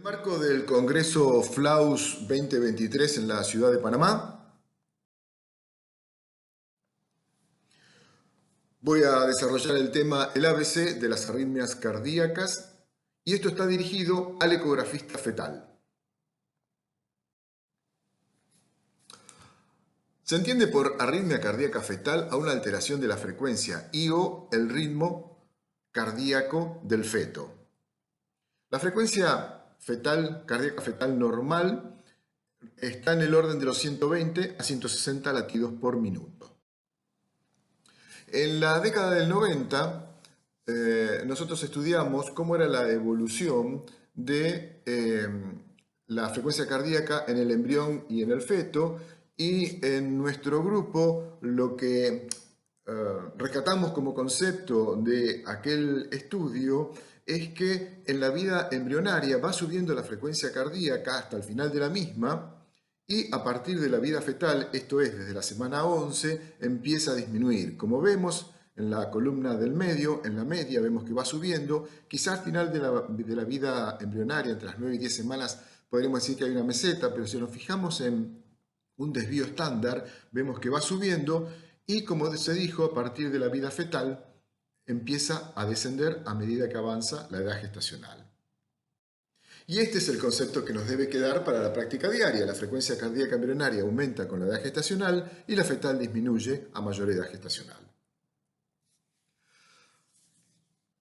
Marco del Congreso FLAUS 2023 en la ciudad de Panamá, voy a desarrollar el tema el ABC de las arritmias cardíacas y esto está dirigido al ecografista fetal. Se entiende por arritmia cardíaca fetal a una alteración de la frecuencia y/o el ritmo cardíaco del feto. La frecuencia cardíaca fetal normal está en el orden de los 120 a 160 latidos por minuto. En la década del 90, nosotros estudiamos cómo era la evolución de la frecuencia cardíaca en el embrión y en el feto, y en nuestro grupo lo que rescatamos como concepto de aquel estudio es que en la vida embrionaria va subiendo la frecuencia cardíaca hasta el final de la misma y a partir de la vida fetal, esto es desde la semana 11, empieza a disminuir. Como vemos en la columna del medio, en la media vemos que va subiendo, quizás al final de la vida embrionaria, entre las 9 y 10 semanas, podríamos decir que hay una meseta, pero si nos fijamos en un desvío estándar, vemos que va subiendo y, como se dijo, a partir de la vida fetal empieza a descender a medida que avanza la edad gestacional. Y este es el concepto que nos debe quedar para la práctica diaria. La frecuencia cardíaca embrionaria aumenta con la edad gestacional y la fetal disminuye a mayor edad gestacional.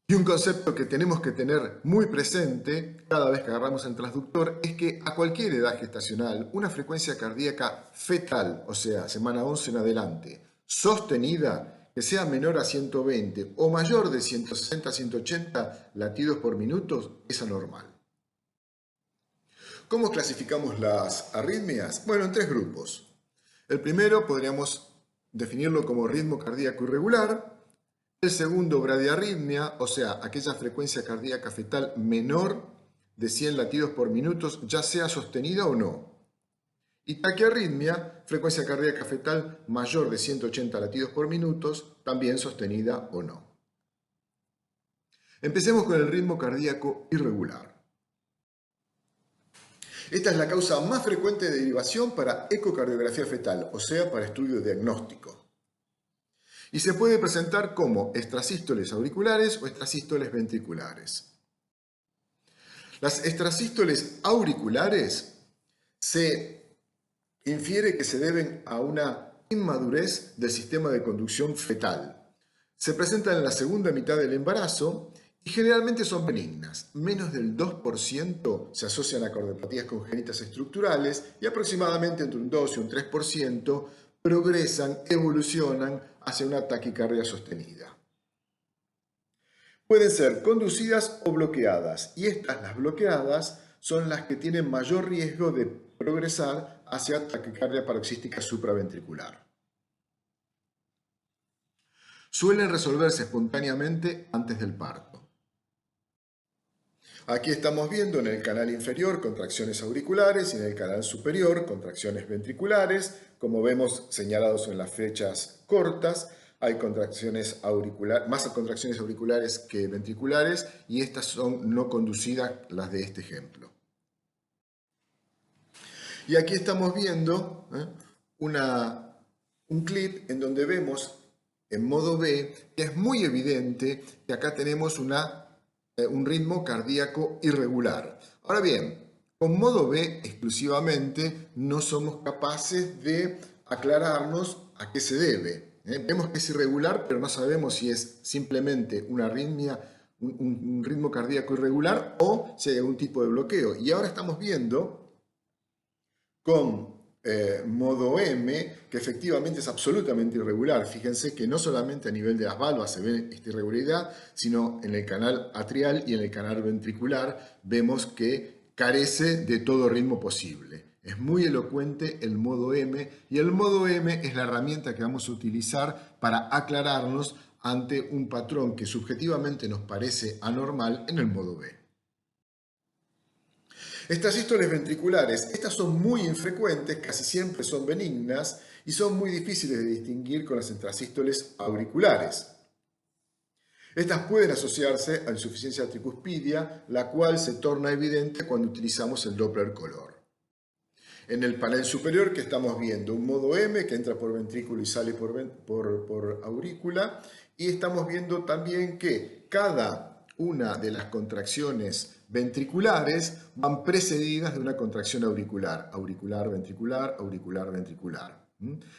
Y un concepto que tenemos que tener muy presente cada vez que agarramos el transductor es que a cualquier edad gestacional, una frecuencia cardíaca fetal, o sea, semana 11 en adelante, sostenida, que sea menor a 120 o mayor de 160 a 180 latidos por minuto, es anormal. ¿Cómo clasificamos las arritmias? Bueno, en tres grupos. El primero podríamos definirlo como ritmo cardíaco irregular. El segundo, bradiarritmia, o sea, aquella frecuencia cardíaca fetal menor de 100 latidos por minuto, ya sea sostenida o no. Y taquiarritmia, frecuencia cardíaca fetal mayor de 180 latidos por minuto, también sostenida o no. Empecemos con el ritmo cardíaco irregular. Esta es la causa más frecuente de derivación para ecocardiografía fetal, o sea, para estudio diagnóstico. Y se puede presentar como extrasístoles auriculares o extrasístoles ventriculares. Las extrasístoles auriculares se infiere que se deben a una inmadurez del sistema de conducción fetal. Se presentan en la segunda mitad del embarazo y generalmente son benignas. Menos del 2% se asocian a cardiopatías congénitas estructurales y aproximadamente entre un 2 y un 3% progresan, evolucionan hacia una taquicardia sostenida. Pueden ser conducidas o bloqueadas, y estas, las bloqueadas, son las que tienen mayor riesgo de progresar hacia taquicardia paroxística supraventricular. Suelen resolverse espontáneamente antes del parto. Aquí estamos viendo en el canal inferior contracciones auriculares y en el canal superior contracciones ventriculares. Como vemos señalados en las flechas cortas, hay contracciones más contracciones auriculares que ventriculares y estas son no conducidas, las de este ejemplo. Y aquí estamos viendo un clip en donde vemos en modo B que es muy evidente que acá tenemos un ritmo cardíaco irregular. Ahora bien, con modo B exclusivamente no somos capaces de aclararnos a qué se debe. Vemos que es irregular, pero no sabemos si es simplemente una arritmia, un ritmo cardíaco irregular o si hay algún tipo de bloqueo. Y ahora estamos viendo con modo M, que efectivamente es absolutamente irregular. Fíjense que no solamente a nivel de las válvulas se ve esta irregularidad, sino en el canal atrial y en el canal ventricular vemos que carece de todo ritmo posible. Es muy elocuente el modo M, y el modo M es la herramienta que vamos a utilizar para aclararnos ante un patrón que subjetivamente nos parece anormal en el modo B. Estas sístoles ventriculares, estas son muy infrecuentes, casi siempre son benignas y son muy difíciles de distinguir con las intrasístoles auriculares. Estas pueden asociarse a insuficiencia tricuspidia, la cual se torna evidente cuando utilizamos el Doppler color. En el panel superior que estamos viendo un modo M que entra por ventrículo y sale por aurícula, y estamos viendo también que cada una de las contracciones ventriculares van precedidas de una contracción auricular, auricular, ventricular, auricular, ventricular.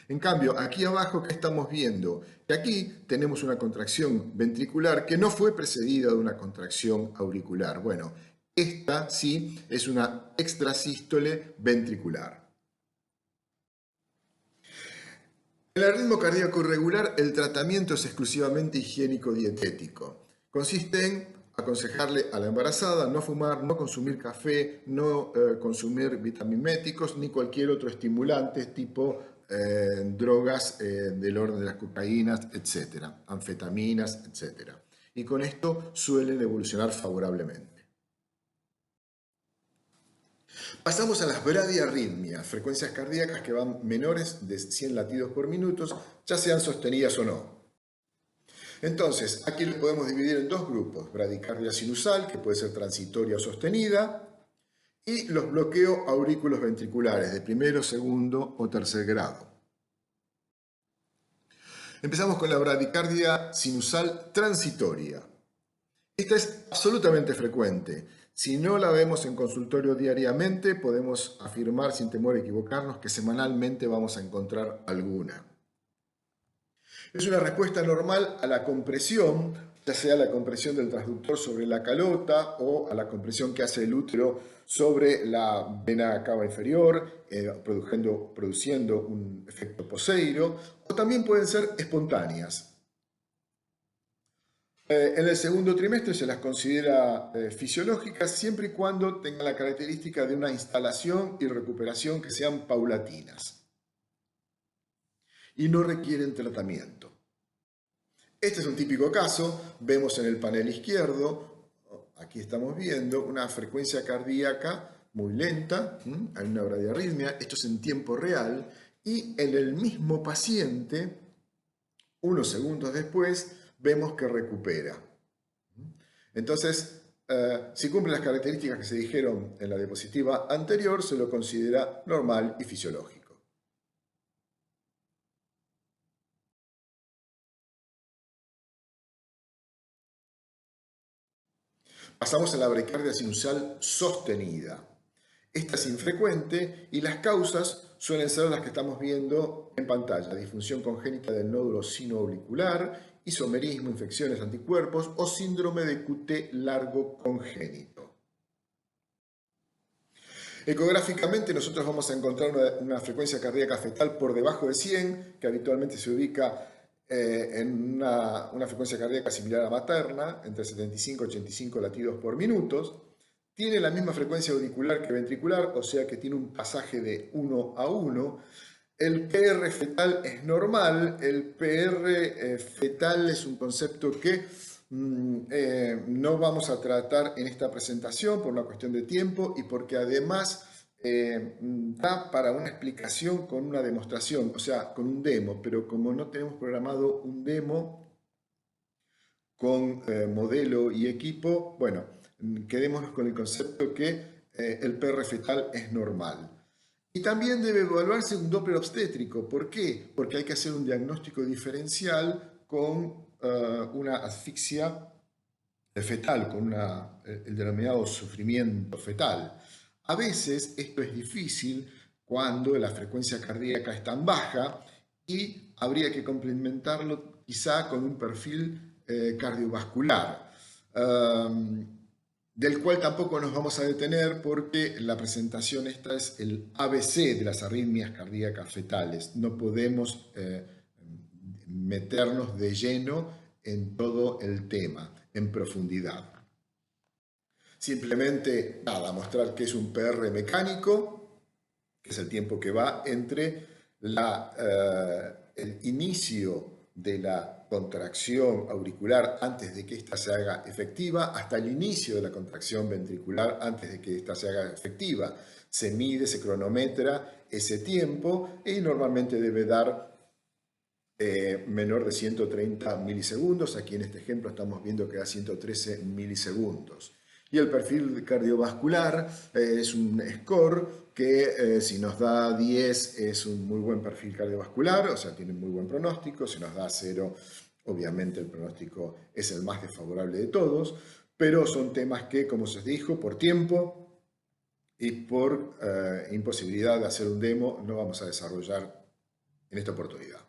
En cambio, aquí abajo, ¿qué estamos viendo? Que aquí tenemos una contracción ventricular que no fue precedida de una contracción auricular. Bueno, esta sí es una extrasístole ventricular. En el ritmo cardíaco irregular, el tratamiento es exclusivamente higiénico-dietético. Consiste en aconsejarle a la embarazada no fumar, no consumir café, no consumir vitamiméticos ni cualquier otro estimulante tipo drogas del orden de las cocaínas, etcétera, anfetaminas, etcétera. Y con esto suelen evolucionar favorablemente. Pasamos a las bradiarritmias, frecuencias cardíacas que van menores de 100 latidos por minuto, ya sean sostenidas o no. Entonces, aquí lo podemos dividir en dos grupos: bradicardia sinusal, que puede ser transitoria o sostenida, y los bloqueos aurículos ventriculares de primero, segundo o tercer grado. Empezamos con la bradicardia sinusal transitoria. Esta es absolutamente frecuente. Si no la vemos en consultorio diariamente, podemos afirmar sin temor a equivocarnos que semanalmente vamos a encontrar alguna. Es una respuesta normal a la compresión, ya sea la compresión del transductor sobre la calota o a la compresión que hace el útero sobre la vena cava inferior, produciendo un efecto poseiro, o también pueden ser espontáneas. En el segundo trimestre se las considera fisiológicas siempre y cuando tengan la característica de una instalación y recuperación que sean paulatinas y no requieren tratamiento. Este es un típico caso. Vemos en el panel izquierdo, aquí estamos viendo una frecuencia cardíaca muy lenta, hay una bradiarritmia, esto es en tiempo real, y en el mismo paciente, unos segundos después, vemos que recupera. Entonces, si cumple las características que se dijeron en la diapositiva anterior, se lo considera normal y fisiológico. Pasamos a la bradicardia sinusal sostenida. Esta es infrecuente y las causas suelen ser las que estamos viendo en pantalla: disfunción congénita del nódulo sinoauricular, isomerismo, infecciones, anticuerpos o síndrome de QT largo congénito. Ecográficamente nosotros vamos a encontrar una frecuencia cardíaca fetal por debajo de 100, que habitualmente se ubica en una frecuencia cardíaca similar a materna, entre 75 y 85 latidos por minuto. Tiene la misma frecuencia auricular que ventricular, o sea que tiene un pasaje de 1 a 1. El PR fetal es normal. El PR fetal es un concepto que no vamos a tratar en esta presentación por una cuestión de tiempo y porque además da para una explicación con una demostración, o sea, con un demo, pero como no tenemos programado un demo con modelo y equipo, bueno, quedémonos con el concepto que el PR fetal es normal. Y también debe evaluarse un Doppler obstétrico. ¿Por qué? Porque hay que hacer un diagnóstico diferencial con una asfixia fetal, con el denominado sufrimiento fetal. A veces esto es difícil cuando la frecuencia cardíaca es tan baja y habría que complementarlo quizá con un perfil cardiovascular, del cual tampoco nos vamos a detener porque la presentación esta es el ABC de las arritmias cardíacas fetales. No podemos meternos de lleno en todo el tema, en profundidad. Simplemente, nada, mostrar que es un PR mecánico, que es el tiempo que va entre el inicio de la contracción auricular antes de que ésta se haga efectiva hasta el inicio de la contracción ventricular antes de que ésta se haga efectiva. Se mide, se cronometra ese tiempo y normalmente debe dar menor de 130 milisegundos. Aquí en este ejemplo estamos viendo que da 113 milisegundos. Y el perfil cardiovascular es un score que si nos da 10 es un muy buen perfil cardiovascular, o sea, tiene muy buen pronóstico. Si nos da 0, obviamente el pronóstico es el más desfavorable de todos, pero son temas que, como se dijo, por tiempo y por imposibilidad de hacer un demo, no vamos a desarrollar en esta oportunidad.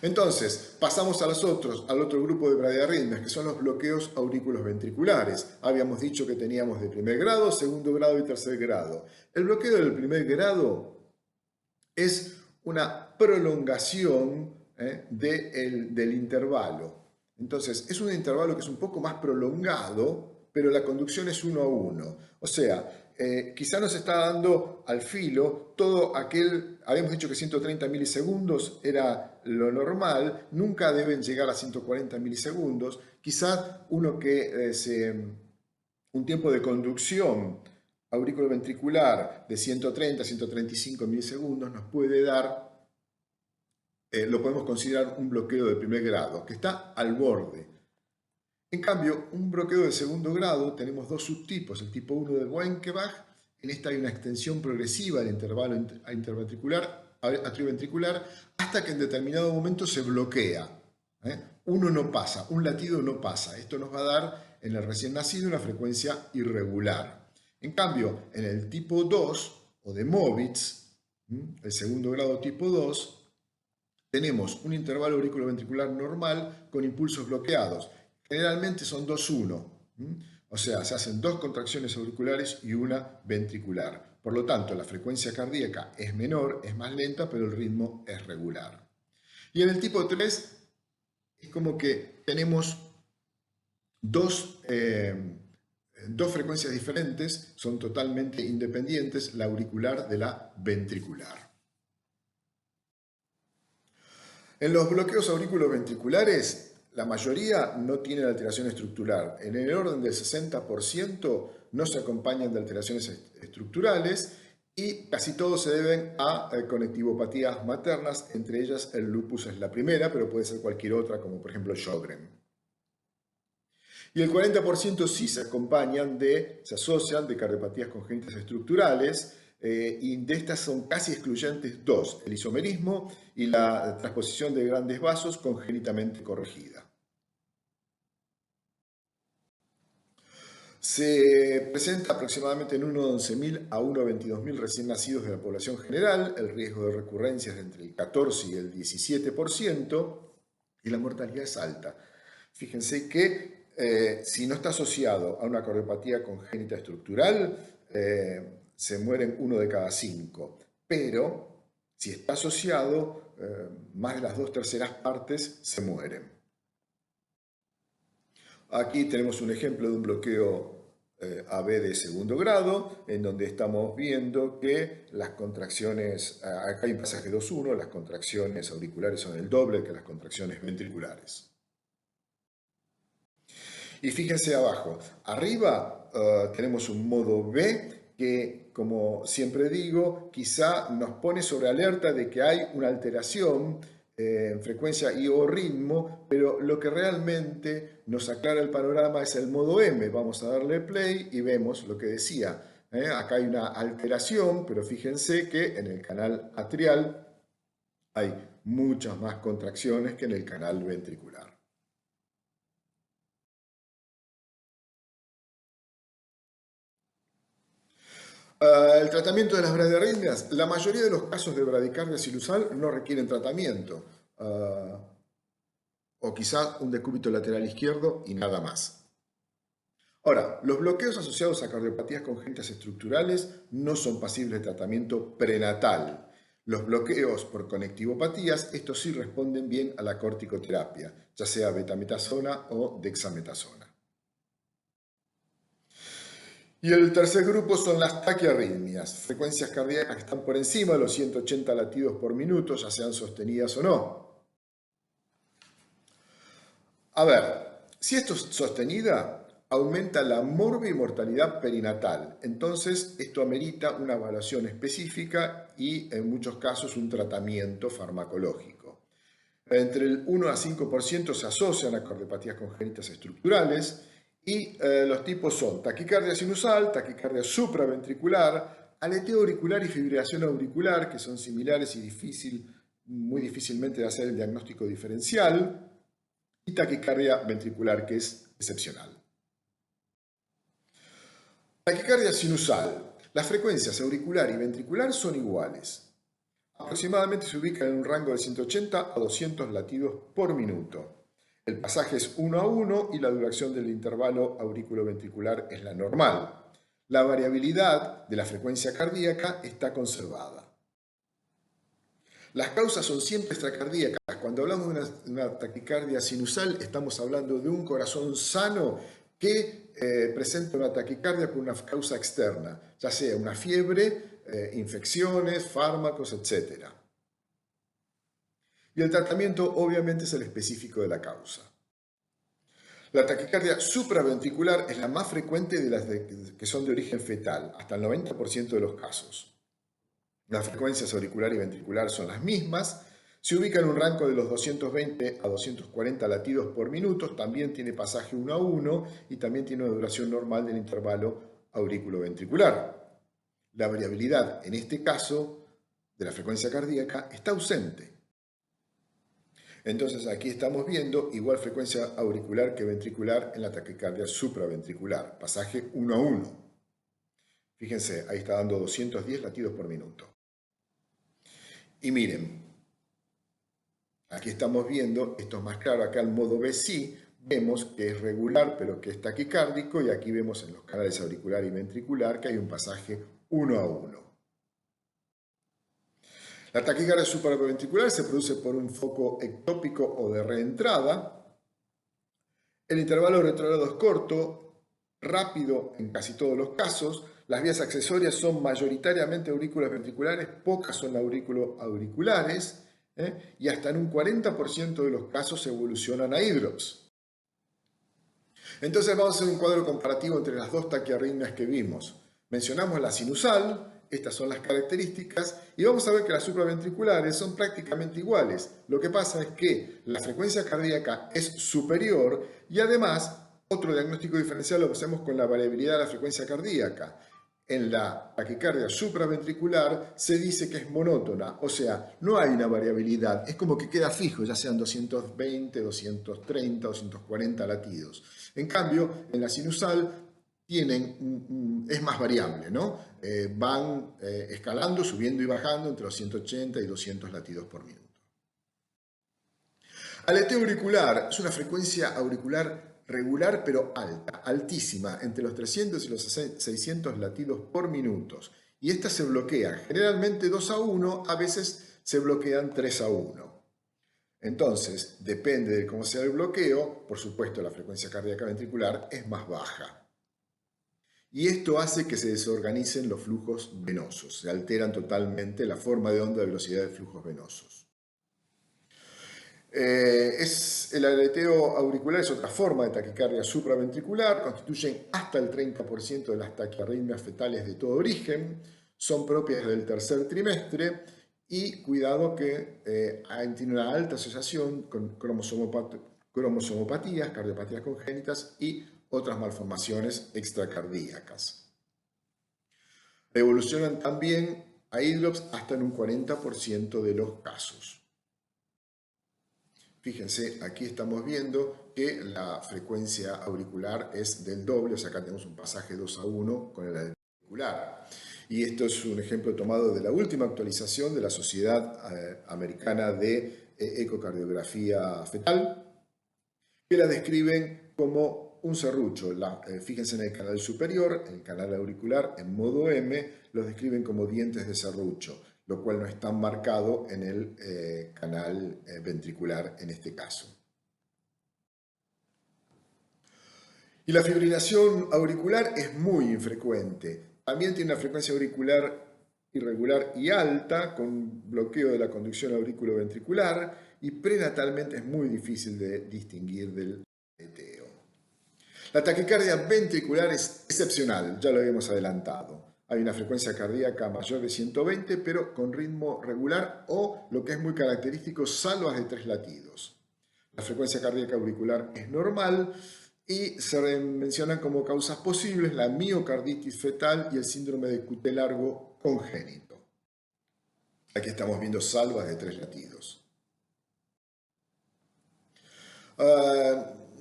Entonces, pasamos al otro grupo de bradiarritmias, que son los bloqueos auriculoventriculares. Habíamos dicho que teníamos de primer grado, segundo grado y tercer grado. El bloqueo del primer grado es una prolongación del intervalo. Entonces, es un intervalo que es un poco más prolongado, pero la conducción es 1 a 1. O sea, quizá nos está dando al filo todo aquel, habíamos dicho que 130 milisegundos era lo normal, nunca deben llegar a 140 milisegundos, quizás uno que un tiempo de conducción auriculoventricular de 130 a 135 milisegundos nos puede dar, lo podemos considerar un bloqueo de primer grado, que está al borde. En cambio, un bloqueo de segundo grado tenemos dos subtipos, el tipo 1 de Wenckebach. En esta hay una extensión progresiva del intervalo atrioventricular hasta que en determinado momento se bloquea. Uno no pasa, un latido no pasa. Esto nos va a dar en el recién nacido una frecuencia irregular. En cambio, en el tipo 2 o de Mobitz, el segundo grado tipo 2, tenemos un intervalo auriculoventricular normal con impulsos bloqueados. Generalmente son 2-1, o sea, se hacen dos contracciones auriculares y una ventricular. Por lo tanto, la frecuencia cardíaca es menor, es más lenta, pero el ritmo es regular. Y en el tipo 3 es como que tenemos dos frecuencias diferentes, son totalmente independientes, la auricular de la ventricular. En los bloqueos auriculoventriculares, la mayoría no tienen alteración estructural. En el orden del 60% no se acompañan de alteraciones estructurales y casi todos se deben a conectivopatías maternas, entre ellas el lupus es la primera, pero puede ser cualquier otra, como por ejemplo Sjögren. Y el 40% sí se asocian de cardiopatías congénitas estructurales, y de estas son casi excluyentes dos, el isomerismo y la transposición de grandes vasos congénitamente corregida. Se presenta aproximadamente en uno de 11.000 a uno de 22.000 recién nacidos de la población general, el riesgo de recurrencia es de entre el 14 y el 17% y la mortalidad es alta. Fíjense que si no está asociado a una cardiopatía congénita estructural, se mueren 1 de cada 5, pero si está asociado, más de las 2/3 partes se mueren. Aquí tenemos un ejemplo de un bloqueo AB de segundo grado, en donde estamos viendo que las contracciones, acá hay un pasaje 2-1, las contracciones auriculares son el doble que las contracciones ventriculares. Y fíjense abajo, arriba tenemos un modo B que, como siempre digo, quizá nos pone sobre alerta de que hay una alteración en frecuencia y o ritmo, pero lo que realmente nos aclara el panorama es el modo M. Vamos a darle play y vemos lo que decía. Acá hay una alteración, pero fíjense que en el canal atrial hay muchas más contracciones que en el canal ventricular. El tratamiento de las bradiarritmias, la mayoría de los casos de bradicardia sinusal no requieren tratamiento, o quizá un decúbito lateral izquierdo y nada más. Ahora, los bloqueos asociados a cardiopatías congénitas estructurales no son pasibles de tratamiento prenatal. Los bloqueos por conectivopatías, estos sí responden bien a la corticoterapia, ya sea betametasona o dexametasona. Y el tercer grupo son las taquiarritmias, frecuencias cardíacas que están por encima de los 180 latidos por minuto, ya sean sostenidas o no. A ver, si esto es sostenida, aumenta la morbimortalidad perinatal. Entonces, esto amerita una evaluación específica y, en muchos casos, un tratamiento farmacológico. Entre el 1 a 5% se asocian a cardiopatías congénitas estructurales y los tipos son taquicardia sinusal, taquicardia supraventricular, aleteo auricular y fibrilación auricular, que son similares y muy difícilmente de hacer el diagnóstico diferencial, y taquicardia ventricular, que es excepcional. Taquicardia sinusal. Las frecuencias auricular y ventricular son iguales. Aproximadamente se ubican en un rango de 180 a 200 latidos por minuto. El pasaje es 1 a 1 y la duración del intervalo aurículo-ventricular es la normal. La variabilidad de la frecuencia cardíaca está conservada. Las causas son siempre extracardíacas. Cuando hablamos de una taquicardia sinusal, estamos hablando de un corazón sano que presenta una taquicardia por una causa externa, ya sea una fiebre, infecciones, fármacos, etc. Y el tratamiento obviamente es el específico de la causa. La taquicardia supraventricular es la más frecuente de las que son de origen fetal, hasta el 90% de los casos. Las frecuencias auricular y ventricular son las mismas, se ubica en un rango de los 220 a 240 latidos por minuto, también tiene pasaje 1 a 1 y también tiene una duración normal del intervalo aurículo-ventricular. La variabilidad, en este caso, de la frecuencia cardíaca está ausente. Entonces aquí estamos viendo igual frecuencia auricular que ventricular en la taquicardia supraventricular, pasaje 1 a 1. Fíjense, ahí está dando 210 latidos por minuto. Y miren, aquí estamos viendo, esto es más claro, acá el modo BC, vemos que es regular pero que es taquicárdico y aquí vemos en los canales auricular y ventricular que hay un pasaje 1 a 1. La taquicardia supraventricular se produce por un foco ectópico o de reentrada. El intervalo retrógrado es corto, rápido en casi todos los casos. Las vías accesorias son mayoritariamente aurículas ventriculares, pocas son auriculares, y hasta en un 40% de los casos evolucionan a hídrops. Entonces vamos a hacer un cuadro comparativo entre las dos taquiarritmias que vimos. Mencionamos la sinusal, estas son las características, y vamos a ver que las supraventriculares son prácticamente iguales. Lo que pasa es que la frecuencia cardíaca es superior y además otro diagnóstico diferencial lo hacemos con la variabilidad de la frecuencia cardíaca. En la taquicardia supraventricular se dice que es monótona, o sea, no hay una variabilidad, es como que queda fijo, ya sean 220, 230, 240 latidos. En cambio, en la sinusal es más variable, ¿no? Van escalando, subiendo y bajando entre los 180 y 200 latidos por minuto. Aleteo auricular es una frecuencia auricular regular pero alta, altísima, entre los 300 y los 600 latidos por minuto. Y esta se bloquea generalmente 2 a 1, a veces se bloquean 3 a 1. Entonces, depende de cómo sea el bloqueo, por supuesto la frecuencia cardíaca ventricular es más baja. Y esto hace que se desorganicen los flujos venosos, se alteran totalmente la forma de onda de velocidad de flujos venosos. El aleteo auricular es otra forma de taquicardia supraventricular, constituyen hasta el 30% de las taquiarritmias fetales de todo origen, son propias del tercer trimestre y cuidado que tiene una alta asociación con cromosomopatías, cardiopatías congénitas y otras malformaciones extracardíacas. Evolucionan también a hídrops hasta en un 40% de los casos. Fíjense, aquí estamos viendo que la frecuencia auricular es del doble, o sea, acá tenemos un pasaje 2 a 1 con el auricular. Y esto es un ejemplo tomado de la última actualización de la Sociedad Americana de Ecocardiografía Fetal, que la describen como un serrucho. Fíjense en el canal superior, en el canal auricular, en modo M, los describen como dientes de serrucho, lo cual no está marcado en el canal ventricular en este caso. Y la fibrilación auricular es muy infrecuente. También tiene una frecuencia auricular irregular y alta, con bloqueo de la conducción aurículo-ventricular, y prenatalmente es muy difícil de distinguir del aleteo. La taquicardia ventricular es excepcional, ya lo habíamos adelantado. hay una frecuencia cardíaca mayor de 120, pero con ritmo regular o, lo que es muy característico, salvas de 3 latidos. La frecuencia cardíaca auricular es normal y se mencionan como causas posibles la miocarditis fetal y el síndrome de QT largo congénito. Aquí estamos viendo salvas de 3 latidos.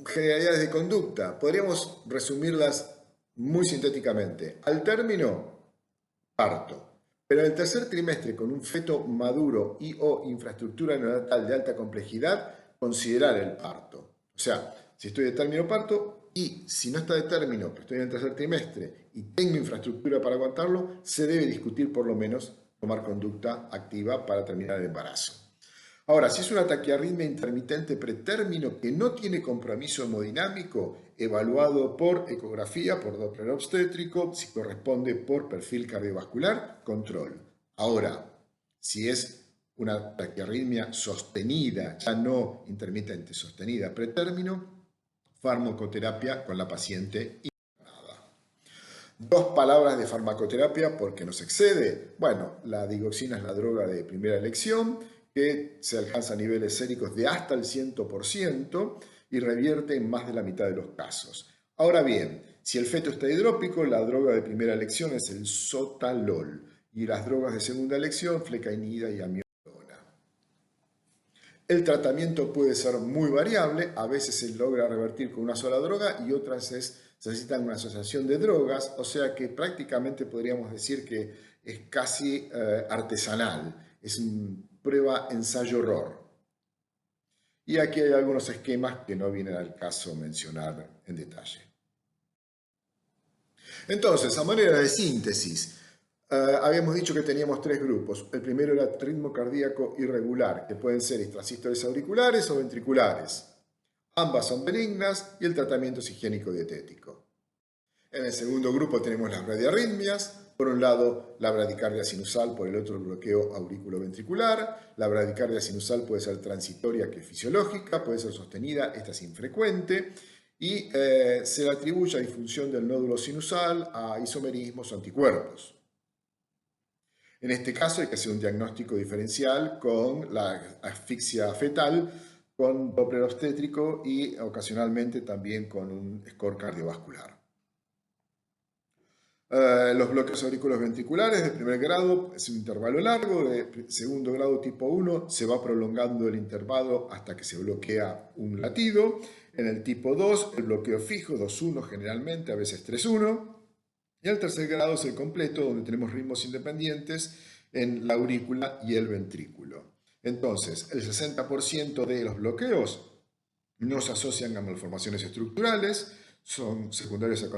Generalidades de conducta. Podríamos resumirlas muy sintéticamente. Al término, parto. Pero en el tercer trimestre, con un feto maduro y o infraestructura neonatal de alta complejidad, considerar el parto. O sea, si estoy de término, parto, y si no está de término, pero estoy en el tercer trimestre y tengo infraestructura para aguantarlo, se debe discutir por lo menos tomar conducta activa para terminar el embarazo. Ahora, si es una taquiarritmia intermitente pretérmino que no tiene compromiso hemodinámico, evaluado por ecografía, por Doppler obstétrico, si corresponde por perfil cardiovascular, control. Ahora, si es una taquiarritmia sostenida, ya no intermitente, sostenida pretérmino, farmacoterapia con la paciente internada. 2 palabras de farmacoterapia porque nos excede. Bueno, la digoxina es la droga de primera elección, que se alcanza a niveles séricos de hasta el 100% y revierte en más de la mitad de los casos. Ahora bien, si el feto está hidrópico, la droga de primera elección es el sotalol y las drogas de segunda elección, flecainida y amiodona. El tratamiento puede ser muy variable, a veces se logra revertir con una sola droga y otras se necesitan una asociación de drogas, o sea que prácticamente podríamos decir que es casi artesanal, es prueba ensayo-error. Y aquí hay algunos esquemas que no vienen al caso mencionar en detalle. Entonces, a manera de síntesis, habíamos dicho que teníamos 3 grupos. El primero era ritmo cardíaco irregular, que pueden ser extrasístoles auriculares o ventriculares. Ambas son benignas y el tratamiento es higiénico dietético. En el segundo grupo tenemos las bradiarritmias. Por un lado, la bradicardia sinusal, por el otro, el bloqueo auriculoventricular. La bradicardia sinusal puede ser transitoria, que es fisiológica, puede ser sostenida, esta es infrecuente, y se le atribuye a disfunción del nódulo sinusal, a isomerismos o anticuerpos. En este caso hay que hacer un diagnóstico diferencial con la asfixia fetal, con Doppler obstétrico y ocasionalmente también con un score cardiovascular. Los bloqueos auriculares ventriculares de primer grado es un intervalo largo, de segundo grado tipo 1 se va prolongando el intervalo hasta que se bloquea un latido. En el tipo 2 el bloqueo fijo, 2-1 generalmente, a veces 3-1. Y el tercer grado es el completo, donde tenemos ritmos independientes en la aurícula y el ventrículo. Entonces, el 60% de los bloqueos no se asocian a malformaciones estructurales, son secundarios a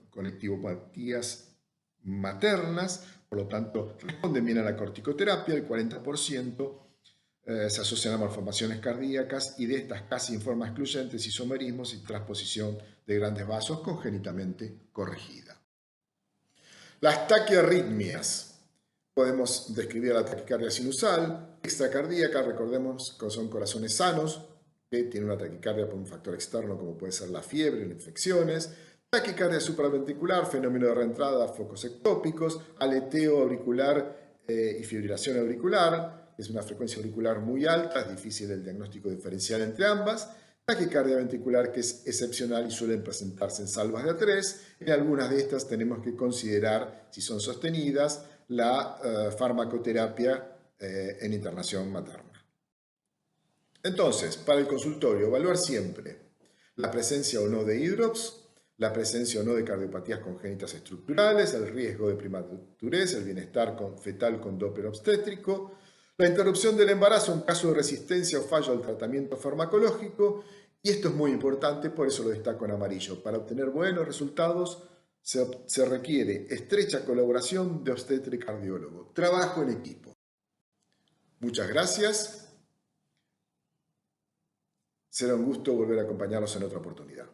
conectivopatías maternas, por lo tanto responden bien a la corticoterapia. El 40% se asocian a malformaciones cardíacas y de estas casi en forma excluyente isomerismos y transposición de grandes vasos congénitamente corregida. Las taquiarritmias. Podemos describir la taquicardia sinusal, extracardíaca, recordemos que son corazones sanos, que tienen una taquicardia por un factor externo como puede ser la fiebre, las infecciones, taquicardia supraventricular, fenómeno de reentrada, focos ectópicos, aleteo auricular y fibrilación auricular, es una frecuencia auricular muy alta, es difícil el diagnóstico diferencial entre ambas, taquicardia ventricular que es excepcional y suelen presentarse en salvas de a 3. En algunas de estas tenemos que considerar, si son sostenidas, la farmacoterapia en internación materna. Entonces, para el consultorio, evaluar siempre la presencia o no de hidrops, la presencia o no de cardiopatías congénitas estructurales, el riesgo de prematurez, el bienestar fetal con Doppler obstétrico, la interrupción del embarazo en caso de resistencia o fallo al tratamiento farmacológico, y esto es muy importante, por eso lo destaco en amarillo. Para obtener buenos resultados se requiere estrecha colaboración de obstetra y cardiólogo, trabajo en equipo. Muchas gracias. Será un gusto volver a acompañarlos en otra oportunidad.